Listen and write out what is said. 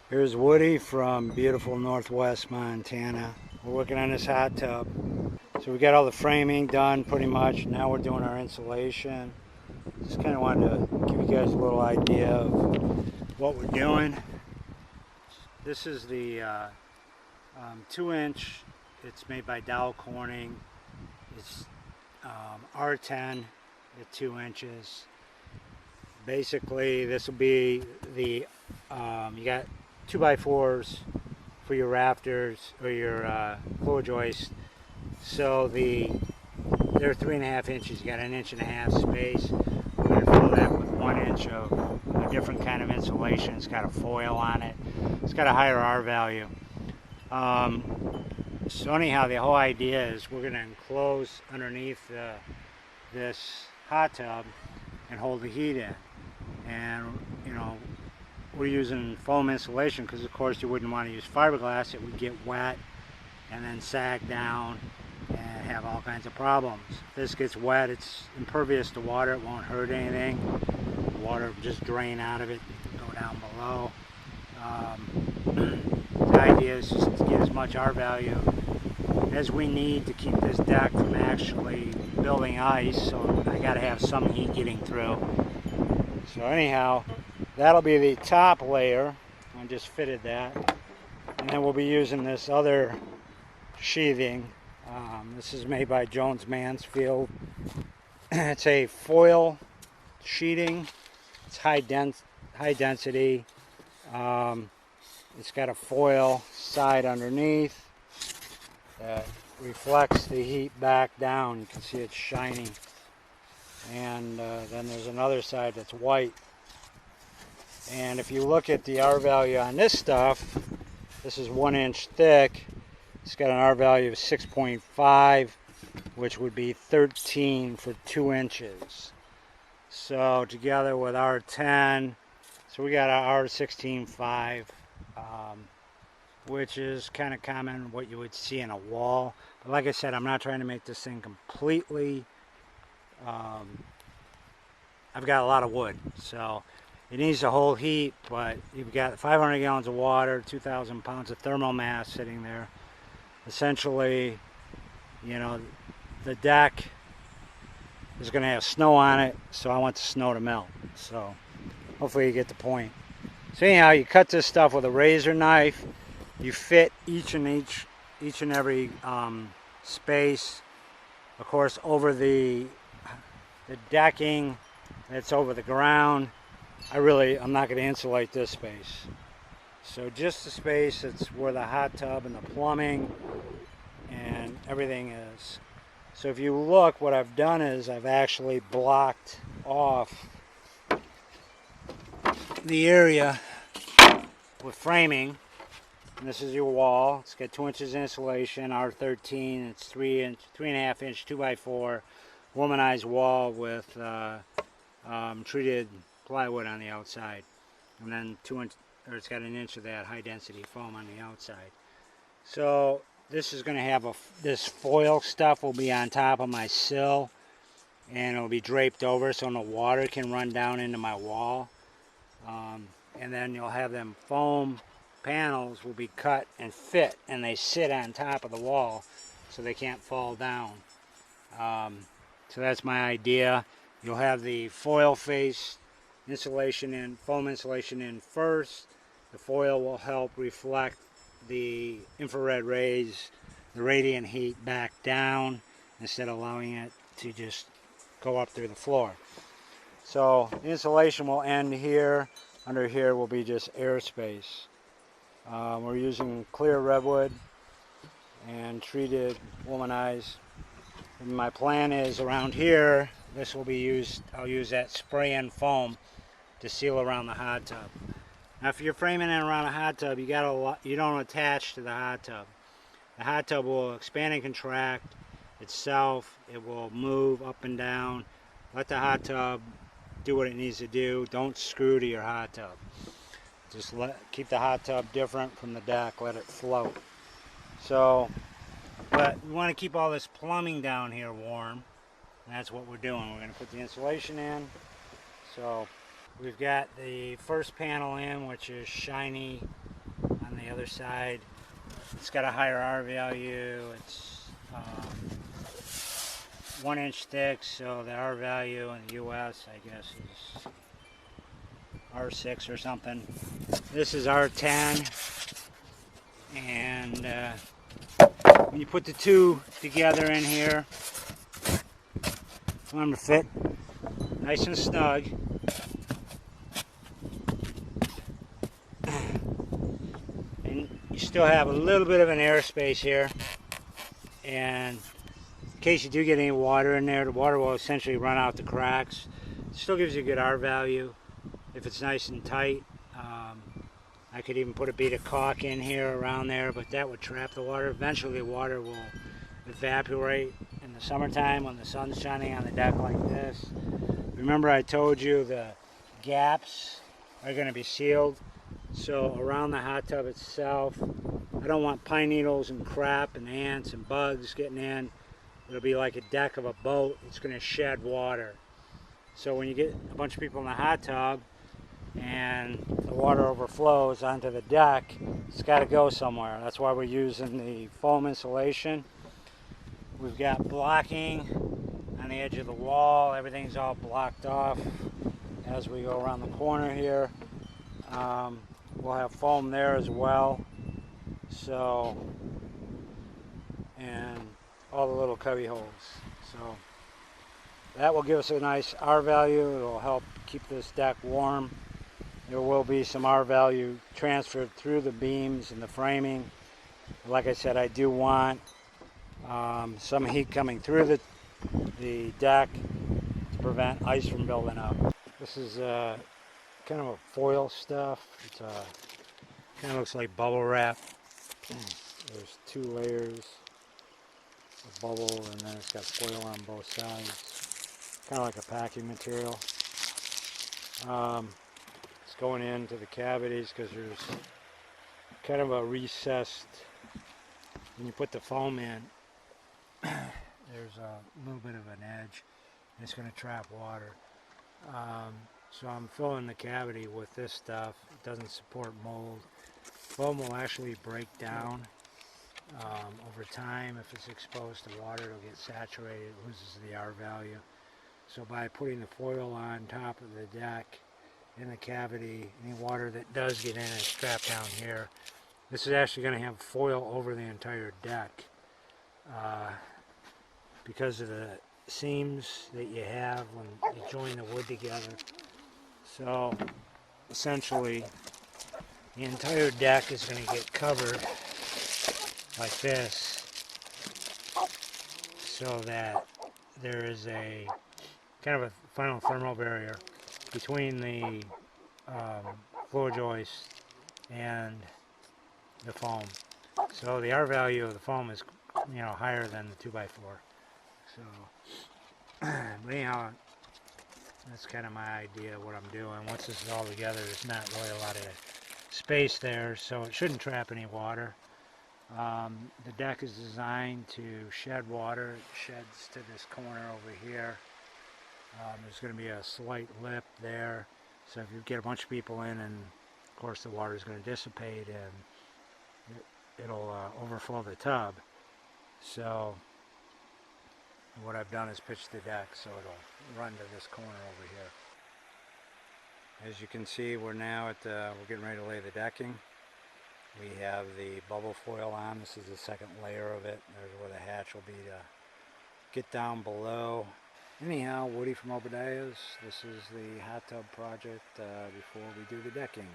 Here's Woody from beautiful Northwest Montana. We're working on this hot tub. So we got all the framing done pretty much. Now we're doing our insulation. Just kind of wanted to give you guys a little idea of what we're doing. This is the 2-inch. It's made by Dow Corning. It's R10 at 2 inches. Basically, this will be the you got 2x4s for your rafters or your floor joist. So they're 3.5 inches. You got an 1.5 inch space. We're going to fill that with 1 inch of a different kind of insulation. It's got a foil on it. It's got a higher R value. So anyhow, the whole idea is we're going to enclose underneath this hot tub and hold the heat in. And we're using foam insulation because of course you wouldn't want to use fiberglass. It would get wet and then sag down and have all kinds of problems. If this gets wet, it's impervious to water. It won't hurt anything. The water will just drain out of it and go down below. The idea is just to get as much R value as we need to keep this deck from actually building ice, so I got to have some heat getting through. So anyhow, that'll be the top layer. I just fitted that, and then we'll be using this other sheathing. This is made by Jones Mansfield. It's a foil sheeting. It's high density. It's got a foil side underneath that reflects the heat back down. You can see it's shiny. And then there's another side that's white. And if you look at the R value on this stuff, this is 1 inch thick. It's got an R value of 6.5, which would be 13 for 2 inches. So together with R10, so we got our R16.5, which is kind of common, what you would see in a wall. But like I said, I'm not trying to make this thing completely. I've got a lot of wood, so it needs to hold heat, but you've got 500 gallons of water, 2,000 pounds of thermal mass sitting there. Essentially, the deck is going to have snow on it, so I want the snow to melt. So hopefully you get the point. So anyhow, you cut this stuff with a razor knife. You fit each and every space, of course, over the decking that's over the ground. I'm not going to insulate this space. So just the space that's where the hot tub and the plumbing and everything is. So if you look, what I've done is I've actually blocked off the area with framing. And this is your wall. It's got 2 inches insulation, R13. It's 3.5 inch 2x4 womanized wall with treated plywood on the outside, and then it's got 1 inch of that high density foam on the outside. So this is going to have this foil stuff will be on top of my sill, and it'll be draped over so no water can run down into my wall. And then you'll have them foam panels will be cut and fit, and they sit on top of the wall so they can't fall down. So that's my idea. You'll have the foil face insulation in, foam insulation in first. The foil will help reflect the infrared rays, the radiant heat back down instead of allowing it to just go up through the floor. So the insulation will end here. Under here will be just airspace. We're using clear redwood and treated womanized. And my plan is around here, this will be used, I'll use that spray-in foam to seal around the hot tub. Now if you're framing it around a hot tub, you don't attach to the hot tub. The hot tub will expand and contract itself. It will move up and down. Let the hot tub do what it needs to do. Don't screw to your hot tub. Just keep the hot tub different from the deck. Let it float. So, but we want to keep all this plumbing down here warm. And that's what we're doing. We're going to put the insulation in. So we've got the first panel in, which is shiny the other side. It's got a higher R value. It's 1 inch thick, so the R value in the US, I guess, is R6 or something. This is R10, and when you put the two together in here, I want them to fit nice and snug. And you still have a little bit of an airspace here, and in case you do get any water in there, the water will essentially run out the cracks. It still gives you a good R value if it's nice and tight. I could even put a bead of caulk in here around there, but that would trap the water. Eventually the water will evaporate in the summertime when the sun's shining on the deck like this. Remember I told you the gaps are going to be sealed, so around the hot tub itself, I don't want pine needles and crap and ants and bugs getting in. It'll be like a deck of a boat. It's going to shed water. So when you get a bunch of people in the hot tub and the water overflows onto the deck, it's got to go somewhere. That's why we're using the foam insulation. We've got blocking on the edge of the wall. Everything's all blocked off as we go around the corner here. We'll have foam there as well. So, and all the little cubby holes. So that will give us a nice R value. It will help keep this deck warm. There will be some R value transferred through the beams and the framing. Like I said, I do want some heat coming through the deck to prevent ice from building up. This is kind of a foil stuff. It's kind of looks like bubble wrap. There's 2 layers of bubble, and then it's got foil on both sides. Kind of like a packing material. It's going into the cavities because there's kind of a recessed, when you put the foam in, there's a little bit of an edge, and it's going to trap water. So I'm filling the cavity with this stuff. It doesn't support mold. Foam will actually break down over time. If it's exposed to water, it'll get saturated, it loses the R value. So by putting the foil on top of the deck in the cavity, any water that does get in is trapped down here. This is actually going to have foil over the entire deck because of the seams that you have when you join the wood together. So essentially the entire deck is going to get covered like this, so that there is a kind of a final thermal barrier between the floor joist and the foam. So the R value of the foam is, you know, higher than the 2x4. So, but anyhow, that's kind of my idea of what I'm doing. Once this is all together, there's not really a lot of space there, so it shouldn't trap any water. The deck is designed to shed water. It sheds to this corner over here. There's going to be a slight lip there, so if you get a bunch of people in, and of course the water is going to dissipate and it'll overflow the tub. So what I've done is pitch the deck so it'll run to this corner over here. As you can see, we're now at we're getting ready to lay the decking. We have the bubble foil on. This is the second layer of it. There's where the hatch will be to get down below. Anyhow, Woody from Obadiah's. This is the hot tub project before we do the decking.